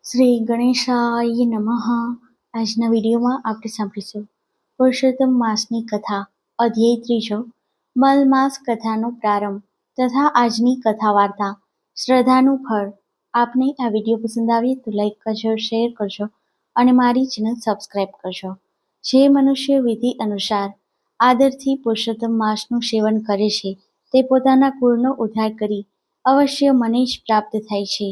શ્રી ગણેશાય નમઃ. આજના વિડીયોમાં આપણે સાંભળીશું પુરુષોત્તમ માસની કથા, અધ્યાય ત્રીજો, મલમાસ કથાનો પ્રારંભ તથા આજની કથા વાર્તા, શ્રદ્ધાનું ફળ. આપને આ વિડીયો પસંદ આવે તો લાઈક કરજો, શેર કરજો અને મારી ચેનલ સબસ્ક્રાઈબ કરજો. જે મનુષ્ય વિધિ અનુસાર આદરથી પુરુષોત્તમ માસનું સેવન કરે છે તે પોતાના કુળનો ઉદ્ધાર કરી અવશ્ય મને જ પ્રાપ્ત થાય છે.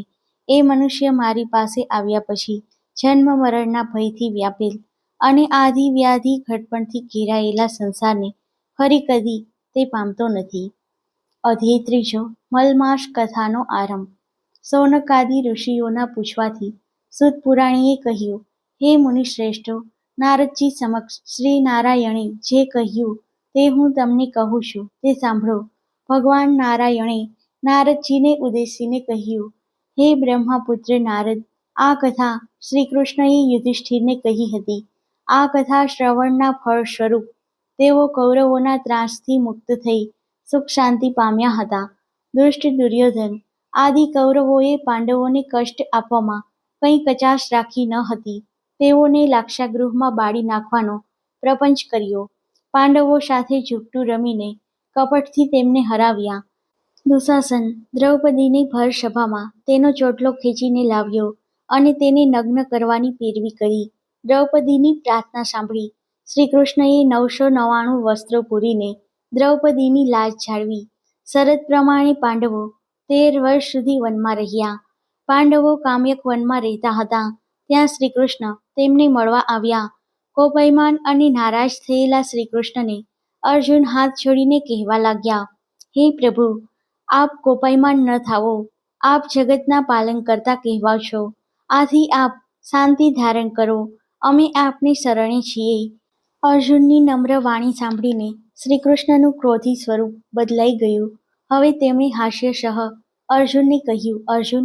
એ મનુષ્ય મારી પાસે આવ્યા પછી જન્મ મરણના ભયથી વ્યાપેલ અને આદિ વ્યાધિ ઘડપણથી ઘેરાયેલા સંસારને ફરી કદી તે પામતો નથી. અધ્યાય ત્રીજો, મલમાસ કથાનો આરંભ. સૌનકાદિ ઋષિઓના પૂછવાથી સૂત પુરાણીએ કહ્યું, હે મુનિશ્રેષ્ઠો, નારદજી સમક્ષ શ્રી નારાયણે જે કહ્યું તે હું તમને કહું છું તે સાંભળો. ભગવાન નારાયણે નારદજીને ઉદ્દેશીને કહ્યું, હે બ્રહ્માપુત્ર નારદ, આ કથા શ્રી કૃષ્ણએ યુધિષ્ઠિરને કહી હતી. આ કથા શ્રવણના ફળ સ્વરૂપ તેઓ કૌરવોના ત્રાસથી મુક્ત થઈ સુખ શાંતિ પામ્યા હતા. દુષ્ટ દુર્યોધન આદિ કૌરવોએ પાંડવોને કષ્ટ આપવામાં કંઈ કચાશ રાખી ન હતી. તેઓને લાક્ષાગૃહમાં બાળી નાખવાનો પ્રપંચ કર્યો. પાંડવો સાથે ઝૂકટું રમીને કપટથી તેમને હરાવ્યા. દુશાસન દ્રૌપદીની ભર સભામાં તેનો ચોટલો ખેંચીને લાવ્યો અને તેને નગ્ન કરવાની પેરવી કરી. દ્રૌપદીની પ્રાર્થના સાંભળી શ્રી કૃષ્ણએ 999 વસ્ત્રો પૂરીને દ્રૌપદીની લાજ જાળવી. શરત પ્રમાણે પાંડવો 13 વર્ષ સુધી વનમાં રહ્યા. પાંડવો કામ્યક વનમાં રહેતા હતા ત્યાં શ્રી કૃષ્ણ તેમને મળવા આવ્યા. કોપાયમાન અને નારાજ થયેલા શ્રી કૃષ્ણને અર્જુન હાથ જોડીને કહેવા લાગ્યા, હે પ્રભુ, આપ કોપાયમાન ન થાઓ. આપ જગતના પાલન કરતા કહેવાઓ છો, આથી આપ શાંતિ ધારણ કરો. અમે આપની શરણે છીએ. અર્જુનની નમ્ર વાણી સાંભળીને શ્રી કૃષ્ણનું ક્રોધી સ્વરૂપ બદલાઈ ગયું. હવે તેમણે હાસ્યસહ અર્જુનને કહ્યું, અર્જુન,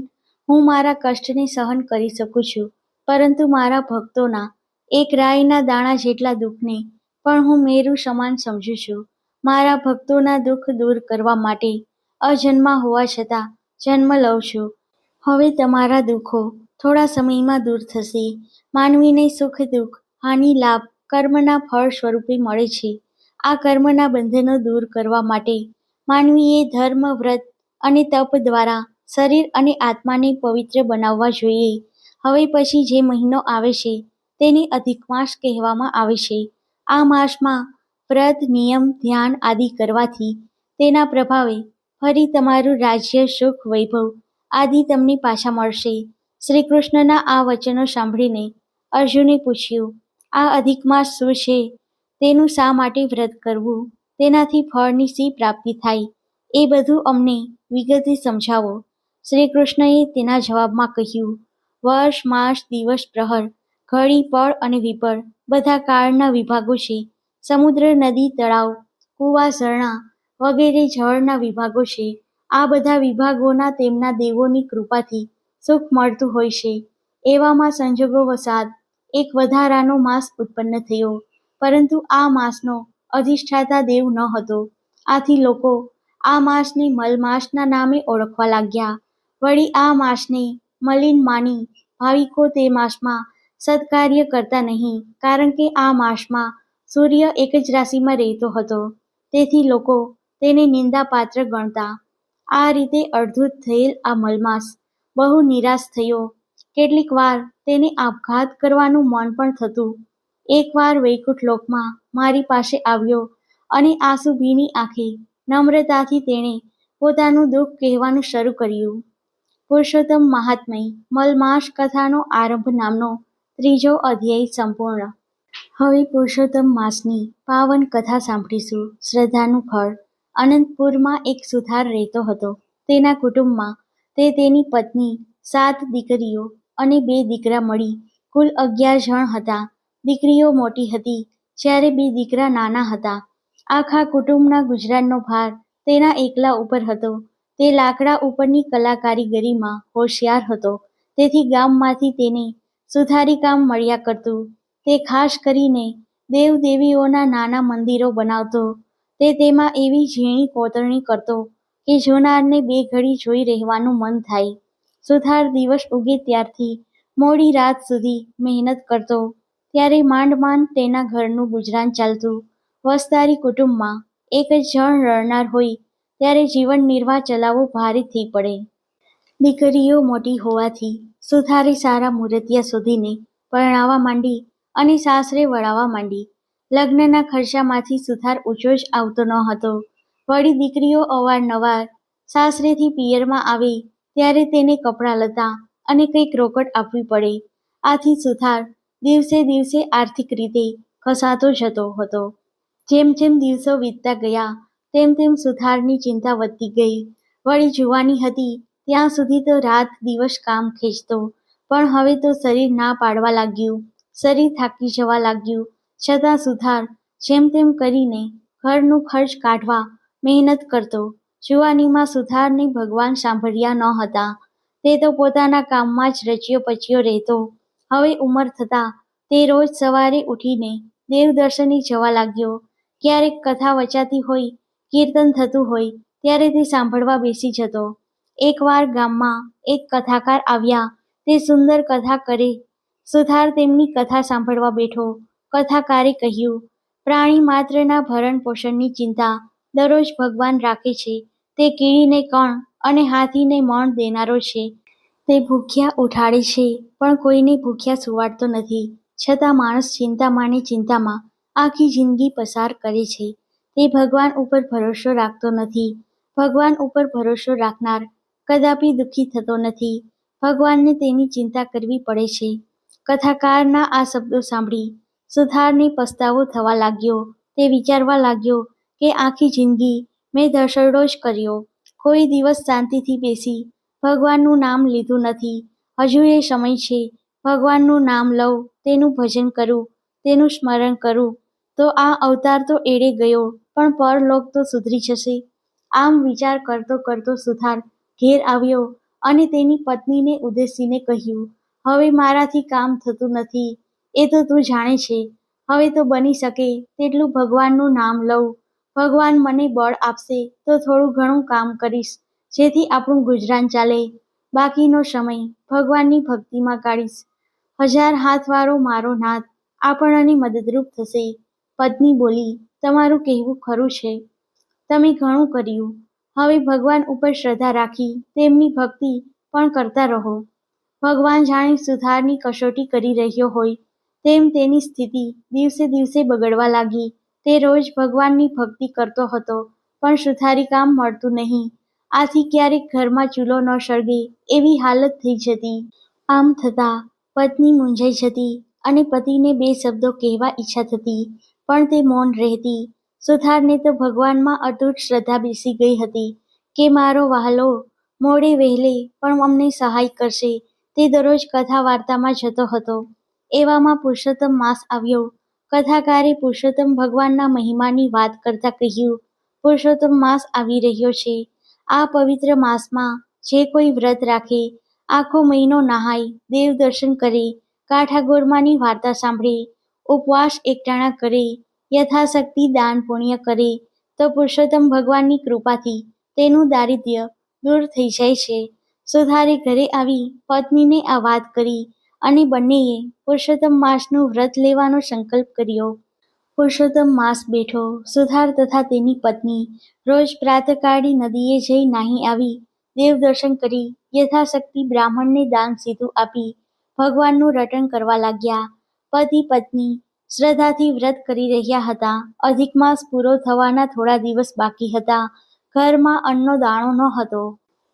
હું મારા કષ્ટને સહન કરી શકું છું, પરંતુ મારા ભક્તોના એક રાઈના દાણા જેટલા દુઃખને પણ હું મેરુ સમાન સમજું છું. મારા ભક્તોના દુઃખ દૂર કરવા માટે અજન્મા હોવા છતાં જન્મ લઉં છું. હવે તમારા દુઃખો થોડા સમયમાં દૂર થશે. માનવીને સુખ દુઃખ હાનિ લાભ કર્મના ફળ સ્વરૂપે મળે છે. આ કર્મના બંધનો દૂર કરવા માટે માનવીએ ધર્મ, વ્રત અને તપ દ્વારા શરીર અને આત્માને પવિત્ર બનાવવા જોઈએ. હવે પછી જે મહિનો આવે છે તેને અધિક માસ કહેવામાં આવે છે. આ માસમાં વ્રત, નિયમ, ધ્યાન આદિ કરવાથી તેના પ્રભાવે ફરી તમારું રાજ્ય, સુખ, વૈભવ આદિ તમને પાછા મળશે. શ્રી કૃષ્ણના આ વચનો સાંભળીને અર્જુને પૂછ્યું, આ અધિક માસ શું છે? તેનું શા માટે વ્રત કરવું? તેનાથી ફળની શી પ્રાપ્તિ થાય? એ બધું અમને વિગતે સમજાવો. શ્રી કૃષ્ણએ તેના જવાબમાં કહ્યું, વર્ષ, માસ, દિવસ, પ્રહર, ઘડી, પળ અને વિપળ બધા કાળના વિભાગો છે. સમુદ્ર, નદી, તળાવ, કૂવા, ઝરણા વગેરે જળના વિભાગો છે. આ બધા વિભાગોના તેમના દેવોની કૃપાથી સુખ મળતું હોય છે. એવામાં સંજોગો વસાત એક વધારાનો માસ ઉત્પન્ન થયો, પરંતુ આ માસનો અધિષ્ઠાતા દેવ ન હતો. આથી લોકો આ માસને મલમાસના નામે ઓળખવા લાગ્યા. વળી આ માસને મલિન માની ભાવિકો તે માસમાં સત્કાર્ય કરતા નહીં, કારણ કે આ માસમાં સૂર્ય એક જ રાશિમાં રહેતો હતો. તેથી લોકો તેને નિંદાપાત્ર ગણતા. આ રીતે અડધૂત થયેલ આ મલમાસ બહુ નિરાશ થયો. કેટલીક વાર તેને આપઘાત કરવાનું મન પણ થતું. એકવાર વૈકુંઠ લોકમાં મારી પાસે આવ્યો અને આંસુ ભીની આંખે નમ્રતાથી તેણે પોતાનું દુઃખ કહેવાનું શરૂ કર્યું. પુરુષોત્તમ મહાત્મય મલમાસ કથાનો આરંભ નામનો ત્રીજો અધ્યાય સંપૂર્ણ. હવે પુરુષોત્તમ માસની પાવન કથા સાંભળીશું. શ્રદ્ધાનું ફળ. અનંતપુરમાં એક સુથાર રહેતો હતો. તેના કુટુંબમાં તે, તેની પત્ની, 7 દીકરીઓ અને 2 દીકરા મળી કુલ 11 જણ હતા. દીકરીઓ મોટી હતી જ્યારે 2 દીકરા નાના હતા. આખા કુટુંબના ગુજરાનનો ભાર તેના એકલા ઉપર હતો. તે લાકડા ઉપરની કલાકારીગરીમાં હોશિયાર હતો, તેથી ગામમાંથી તેને સુથારી કામ મળ્યા કરતું. તે ખાસ કરીને દેવદેવીઓના નાના મંદિરો બનાવતો. તે તેમાં એવી ઝીણી કોતરણી કરતો કે જોનારને 2 ઘડી જોઈ રહેવાનું મન થાય. સુથાર દિવસ ઉગે ત્યારથી મોડી રાત સુધી મહેનત કરતો, ત્યારે માંડ માંડ તેના ઘરનું ગુજરાન ચાલતું. વસતારી કુટુંબમાં એક જ જણ રડનાર હોય ત્યારે જીવન નિર્વાહ ચલાવવો ભારે થઈ પડે. દીકરીઓ મોટી હોવાથી સુથારે સારા મૂર્તિયા શોધીને પરણાવવા માંડી અને સાસરે વળાવવા માંડી. લગ્નના ખર્ચામાંથી સુથાર ઊંચો જ આવતો ન હતો. વળી દીકરીઓ અવારનવાર સાસરેથી પિયરમાં આવે ત્યારે તેને કપડાં લત્તા અને કંઈક રોકડ આપવી પડે. આથી સુથાર દિવસે દિવસે આર્થિક રીતે ખસાતો જતો હતો. જેમ જેમ દિવસો વીતતા ગયા તેમ તેમ સુથારની ચિંતા વધતી ગઈ. વળી જુવાની હતી ત્યાં સુધી તો રાત દિવસ કામ ખેંચતો, પણ હવે તો શરીર ના પાડવા લાગ્યું. શરીર થાકી જવા લાગ્યું. છતાં સુથાર જેમ તેમ કરીને ઘરનું ખર્ચ કાઢવા મહેનત કરતો. જુવાનીમાં સુથારને ભગવાન સાંભળ્યા ન હતા. તે તો પોતાના કામમાં જ રચ્યો પચ્યો રહેતો. હવે ઉંમર થતાં તે રોજ સવારે ઉઠીને દેવદર્શને જવા લાગ્યો. ક્યારેક કથા વચાતી હોય, કીર્તન થતું હોય ત્યારે તે સાંભળવા બેસી જતો. એકવાર ગામમાં એક કથાકાર આવ્યા. તે સુંદર કથા કરે. સુથાર તેમની કથા સાંભળવા બેઠો. કથાકારે કહ્યું, પ્રાણી માત્રના ભરણ પોષણની ચિંતા દરરોજ ભગવાન રાખે છે. તે કીડીને કણ અને હાથીને મણ દેનારો છે. તે ભૂખ્યા ઉઠાડે છે પણ કોઈને ભૂખ્યા સુવાડતો નથી. છતાં માણસ ચિંતામાં ને ચિંતામાં આખી જિંદગી પસાર કરે છે. તે ભગવાન ઉપર ભરોસો રાખતો નથી. ભગવાન ઉપર ભરોસો રાખનાર કદાપી દુઃખી થતો નથી. ભગવાનને તેની ચિંતા કરવી પડે છે. કથાકારના આ શબ્દો સાંભળી સુથારને પસ્તાવો થવા લાગ્યો. તે વિચારવા લાગ્યો કે આખી જિંદગી મેં ધસરડો જ કર્યો. કોઈ દિવસ શાંતિથી બેસી ભગવાનનું નામ લીધું નથી. હજુ એ સમય છે. ભગવાનનું નામ લઉં, તેનું ભજન કરું, તેનું સ્મરણ કરું તો આ અવતાર તો એળે ગયો, પણ પરલોક તો સુધરી જશે. આમ વિચાર કરતો કરતો સુથાર ઘેર આવ્યો અને તેની પત્નીને ઉદ્દેશીને કહ્યું, હવે મારાથી કામ થતું નથી. એ તો તું જાણે છે. હવે તો બની શકે તેટલું ભગવાનનું નામ લઉં. ભગવાન મને બળ આપશે તો થોડું ઘણું કામ કરીશ, જેથી આપણું ગુજરાન ચાલે. બાકીનો સમય ભગવાનની ભક્તિમાં કાઢીશ. 1000 હાથવાળો મારો નાથ આપણને મદદરૂપ થશે. પત્ની બોલી, તમારું કહેવું ખરું છે. તમે ઘણું કર્યું. હવે ભગવાન ઉપર શ્રદ્ધા રાખી તેમની ભક્તિ પણ કરતા રહો. ભગવાન જાણે સુથારની કસોટી કરી રહ્યો હોય તેમ તેની સ્થિતિ દિવસે દિવસે બગડવા લાગી. તે રોજ ભગવાનની ભક્તિ કરતો હતો પણ સુથારી કામ મળતું નહીં. આથી ક્યારેક ઘરમાં ચૂલો ન સળગે એવી હાલત થઈ જતી. આમ થતાં પત્ની મૂંઝાઈ જતી અને પતિને 2 શબ્દો કહેવા ઈચ્છા થતી, પણ તે મૌન રહેતી. સુથારને તો ભગવાનમાં અતૂટ શ્રદ્ધા બેસી ગઈ હતી કે મારો વહાલો મોડે વહેલે પણ અમને સહાય કરશે. તે દરરોજ કથા વાર્તામાં જતો હતો. એવામાં પુરુષોત્તમ માસ આવ્યો. કથાકારે પુરુષોત્તમ ભગવાનના મહિમાની વાત કરતા કહ્યું, પુરુષોત્તમ માસ આવી રહ્યો છે. આ પવિત્ર માસમાં જે કોઈ વ્રત રાખે, આખો મહિનો નહાય, દેવ દર્શન કરે, કાઠાગોરમાની વાર્તા સાંભળે, ઉપવાસ એકટાણા કરે, યથાશક્તિ દાન પુણ્ય કરે તો પુરુષોત્તમ ભગવાનની કૃપાથી તેનું દારિદ્ર્ય દૂર થઈ જાય છે. સુથારે ઘરે આવી પત્નીને આ વાત કરી અને બંનેએ પુરુષોત્તમ માસનું વ્રત લેવાનો સંકલ્પ કર્યો. પુરુષોત્તમ માસ બેઠો. સુથાર તથા તેની પત્ની રોજ પ્રાતઃકાળે નદીએ જઈ નાહી આવી, દેવ દર્શન કરી, યથાશક્તિ બ્રાહ્મણને દાન સીધું આપી ભગવાનનું રટણ કરવા લાગ્યા. પતિ પત્ની શ્રદ્ધાથી વ્રત કરી રહ્યા હતા. અધિક માસ પૂરો થવાના થોડા દિવસ બાકી હતા. ઘરમાં અન્નનો દાણો ન હતો.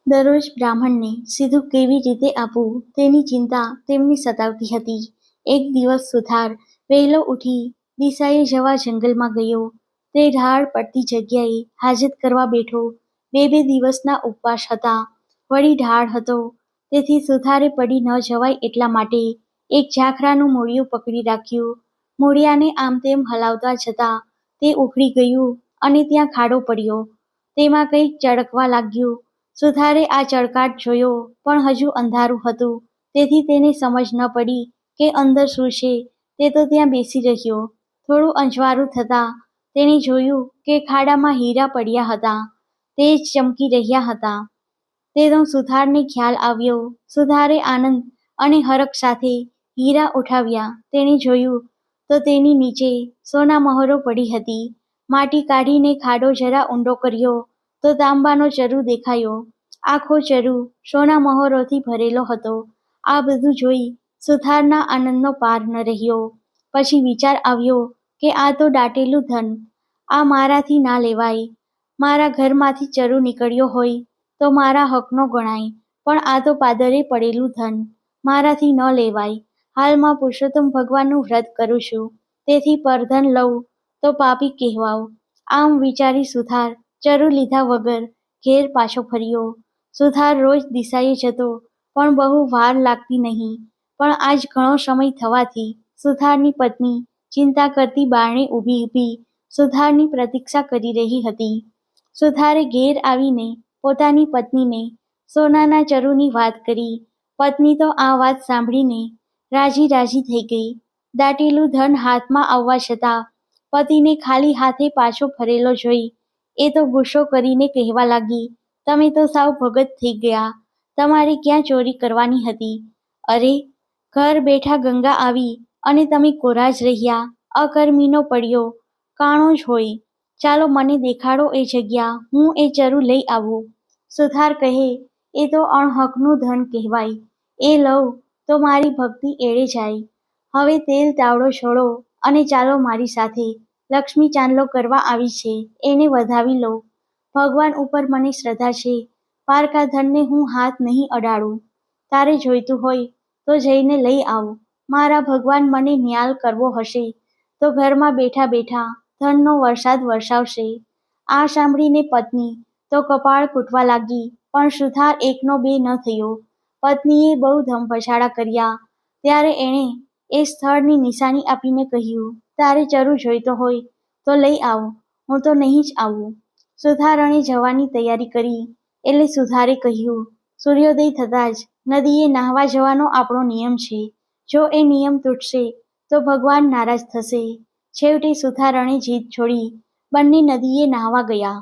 દરરોજ બ્રાહ્મણને સીધું કેવી રીતે આપવું તેની ચિંતા તેમને સતાવતી હતી. એક દિવસ સુથાર વહેલો ઉઠી દિશાએ જવા જંગલમાં ગયો. તે ઢાળ પડતી જગ્યાએ હાજત કરવા બેઠો. 2 દિવસના ઉપવાસ હતા. વળી ઢાળ હતો, તેથી સુથારે પડી ન જવાય એટલા માટે એક ઝાખરાનું મૂળિયું પકડી રાખ્યું. મૂળિયાને આમ તેમ હલાવતા જતાં તે ઉખડી ગયું અને ત્યાં ખાડો પડ્યો. તેમાં કંઈક ચળકવા લાગ્યું. સુથારે આ ચળકાટ જોયો, પણ હજુ અંધારું હતું, તેથી તેને સમજ ન પડી કે અંદર શું છે. તે તો ત્યાં બેસી રહ્યો. થોડું અંજવાળું થતાં તેણે જોયું કે ખાડામાં હીરા પડ્યા હતા. તે ચમકી રહ્યા હતા. તેનો સુથારને ખ્યાલ આવ્યો. સુથારે આનંદ અને હરખ સાથે હીરા ઉઠાવ્યા. તેણે જોયું તો તેની નીચે સોના મહોરો પડી હતી. માટી કાઢીને ખાડો જરા ઊંડો કર્યો તો તાંબાનો ચરુ દેખાયો. આખો ચરુ સોના મહોરોથી ભરેલો હતો. આ બધું જોઈ સુથારના આનંદનો પાર ન રહ્યો. પછી વિચાર આવ્યો કે આ તો દાટેલું ધન, આ મારાથી ના લેવાય. મારા ઘરમાંથી ચરુ નીકળ્યો હોય તો મારા હકનો ગણાય, પણ આ તો પાદરે પડેલું ધન, મારાથી ન લેવાય. હાલમાં પુરુષોત્તમ ભગવાનનું વ્રત કરું છું, તેથી પરધન લઉં તો પાપી કહેવાવ. આમ વિચારી સુથાર ચરુ લીધા વગર ઘેર પાછો ફર્યો. સુથાર રોજ દિશાએ જતો, પણ બહુ વાર લાગતી નહીં. પણ આજ ઘણો સમય થવાથી સુથારની પત્ની ચિંતા કરતી બારણે ઊભી સુથારની પ્રતીક્ષા કરી રહી હતી. સુથારે ઘેર આવીને પોતાની પત્નીને સોનાના ચરુની વાત કરી. પત્ની તો આ વાત સાંભળીને રાજી થઈ ગઈ. દાટેલું ધન હાથમાં આવવા છતાં પતિને ખાલી હાથે પાછો ફરેલો જોઈ એ તો ગુસ્સો કરીને કહેવા લાગી, તમે તો સાવ ભગત થઈ ગયા, તમારે ક્યાં ચોરી કરવાની હતી? અરે, ઘર બેઠા ગંગા આવી અને તમે કોરા જ રહ્યા. અકર્મીનો પડ્યો કાણો જ હોય. ચાલો મને દેખાડો એ જગ્યા, હું એ ચરુ લઈ આવું. સુથાર કહે, એ તો અણહકનું ધન કહેવાય, એ લઉં તો મારી ભક્તિ એળે જાય. હવે તેલ તાવડો છોડો અને ચાલો મારી સાથે. લક્ષ્મી ચાંદલો કરવા આવી છે, એને વધાવી લો. ભગવાન ઉપર મને શ્રદ્ધા છે, પારકા ધનને હું હાથ નહીં અડાડું. તારે જોઈતું હોય તો જઈને લઈ આવ. મારા ભગવાન મને ન્યાલ કરવો હશે તો ઘરમાં બેઠા ધનનો વરસાદ વરસાવશે. આ સાંભળીને પત્ની તો કપાળ કૂટવા લાગી, પણ સુથાર એકનો બે ન થયો. પત્નીએ બહુ ધમપછાડા કર્યા. ત્યારે એણે એ સ્થળની નિશાની આપીને કહ્યું, તારે ચરુ જોઈતો હોય તો લઈ આવ, હું તો નહીં જ આવું. સુથારણે જવાની તૈયારી કરી એટલે સુથારે કહ્યું, સૂર્યોદય થતાં જ નદીએ નાહવા જવાનો આપણો નિયમ છે. જો એ નિયમ તૂટશે તો ભગવાન નારાજ થશે. છેવટે સુથારણે જીદ છોડી બંને નદીએ નાહવા ગયા.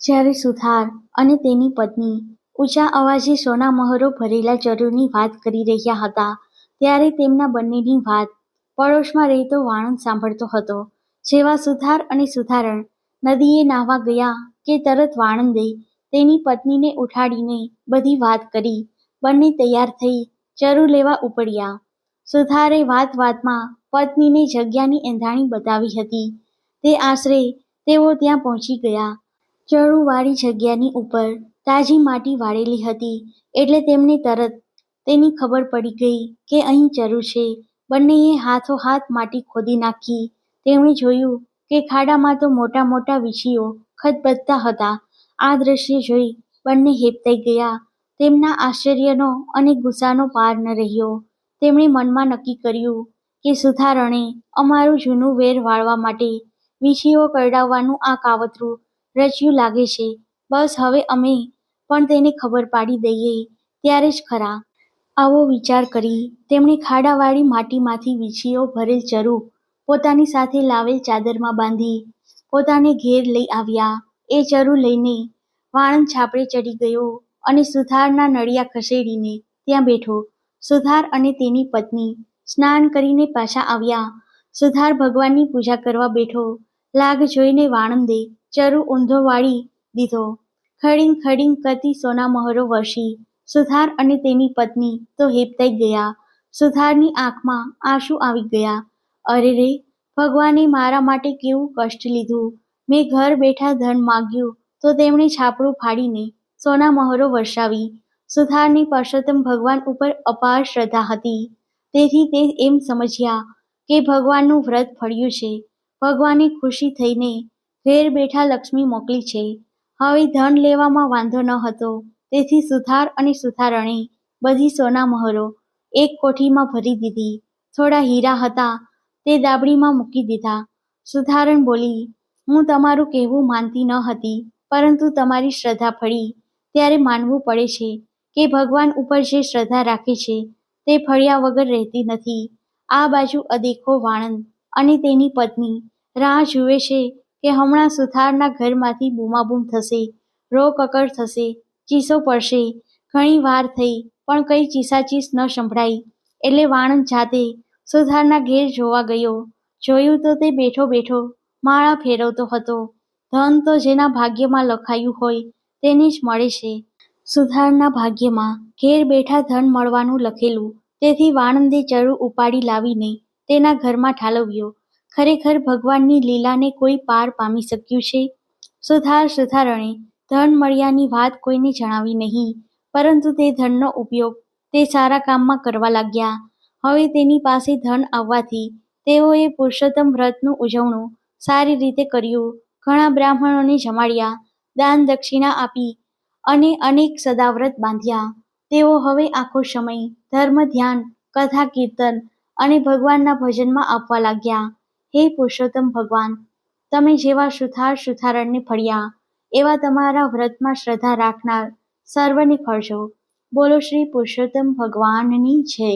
જ્યારે સુથાર અને તેની પત્ની ઊંચા અવાજે સોના મહોરો ભરેલા ચરુની વાત કરી રહ્યા હતા, ત્યારે તેમના બંનેની વાત પડોશમાં રહેતો વાણંદ સાંભળતો હતો. જેવા સુથાર અને સુથારણ નદીએ નાહવા ગયા કે તરત વાણંદે તેની પત્નીને ઉઠાડીને બધી વાત કરી. બંને તૈયાર થઈ ચરુ લેવા ઉપડ્યા. સુથારે વાતમાં પત્નીને જગ્યાની એંધાણી બતાવી હતી. તે આશરે તેઓ ત્યાં પહોંચી ગયા. ચરુવાળી જગ્યાની ઉપર તાજી માટી વાળેલી હતી, એટલે તેમને તરત તેની ખબર પડી ગઈ કે અહીં ચરુ છે. બંનેએ હાથોહાથ માટી ખોદી નાખી. તેમણે જોયું કે ખાડામાં તો મોટા વીછીઓ ખદબદતા હતા. આ દ્રશ્ય જોઈ બંને હેબતાઈ ગયા. તેમના આશ્ચર્યનો અને ગુસ્સાનો પાર ન રહ્યો. તેમણે મનમાં નક્કી કર્યું કે સુથારણે અમારું જૂનું વેર વાળવા માટે વીછીઓ કરડાવવાનું આ કાવતરું રચ્યું લાગે છે. બસ હવે અમે પણ તેને ખબર પાડી દઈએ ત્યારે જ ખરા. આવો વિચાર કરી તેમણે ખાડાવાળી માટીમાંથી વીછીઓ ભરેલ ચરુ પોતાની સાથે લાવેલ ચાદરમાં બાંધી પોતાને ઘેર લઈ આવ્યા. એ ચરુ લઈને વાણંદ છાપરે ચડી ગયો અને સુથારના નળિયા ખસેડીને ત્યાં બેઠો. સુથાર અને તેની પત્ની સ્નાન કરીને પાછા આવ્યા. સુથાર ભગવાનની પૂજા કરવા બેઠો. લાગ જોઈને વાણંદે ચરુ ઊંધો વાળી દીધો. ખડીંગ કરતી સોના મહોરો વરસી. સુથાર અને તેની પત્ની તો હેબતાઈ ગયા. સુથારની આંખમાં આંસુ આવી ગયા. અરે રે, ભગવાને મારા માટે કેવું કષ્ટ લીધું. મેં ઘર બેઠા ધન માગ્યું તો તેમણે છાપરું ફાડીને સોના મહોરો વરસાવી. સુથારને પુરુષોત્તમ ભગવાન ઉપર અપાર શ્રદ્ધા હતી, તેથી તે એમ સમજ્યા કે ભગવાનનું વ્રત ફળ્યું છે. ભગવાને ખુશી થઈને ઘેર બેઠા લક્ષ્મી મોકલી છે. હવે ધન લેવામાં વાંધો ન હતો, તેથી સુથાર અને સુથારણે બધી સોના મહોરો એક કોઠીમાં ભરી દીધી. થોડા હીરા હતા તે દાબડીમાં મૂકી દીધા. સુથારણ બોલી, હું તમારું કહેવું માનતી ન હતી, પરંતુ તમારી શ્રદ્ધા ફળી ત્યારે માનવું પડે છે કે ભગવાન ઉપર જે શ્રદ્ધા રાખે છે તે ફળ્યા વગર રહેતી નથી. આ બાજુ અદેખો વાણંદ અને તેની પત્ની રાહ જુએ છે કે હમણાં સુથારના ઘરમાંથી બૂમાબૂમ થશે, રો કકડ થશે, ચીસો પડશે. ઘણી વાર થઈ પણ કઈ ચીસાચીસ ન સંભળાઈ. એટલે વાણંદ જાતે સુથારના ઘેર જોવા ગયો. જોયું તો તે બેઠો બેઠો માળા ફેરવતો હતો. ધન તો જેના ભાગ્યમાં લખાયું હોય તેને જ મળે છે. સુથારના ભાગ્યમાં ઘેર બેઠા ધન મળવાનું લખેલું. તેથી વાણંદે ચરુ ઉપાડી લાવીને તેના ઘરમાં ઠાલવ્યો. ખરેખર ભગવાનની લીલાને કોઈ પાર પામી શક્યું છે? સુથારણે ધન મળ્યાની વાત કોઈને જણાવી નહીં, પરંતુ તે ધનનો ઉપયોગ તે સારા કામમાં કરવા લાગ્યા. હવે તેની પાસે ધન આવવાથી તેઓએ પુરુષોત્તમ વ્રતનું ઉજવણું સારી રીતે કર્યું. ઘણા બ્રાહ્મણોને જમાડ્યા, દાન દક્ષિણા આપી અને અનેક સદાવ્રત બાંધ્યા. તેઓ હવે આખો સમય ધર્મ ધ્યાન, કથા કીર્તન અને ભગવાનના ભજનમાં આપવા લાગ્યા. હે પુરુષોત્તમ ભગવાન, તમે જેવા સુથારણને ફળ્યા, એવા તમારા વ્રતમાં શ્રદ્ધા રાખનાર સર્વને ફળજો. બોલો શ્રી પુરુષોત્તમ ભગવાનની જય.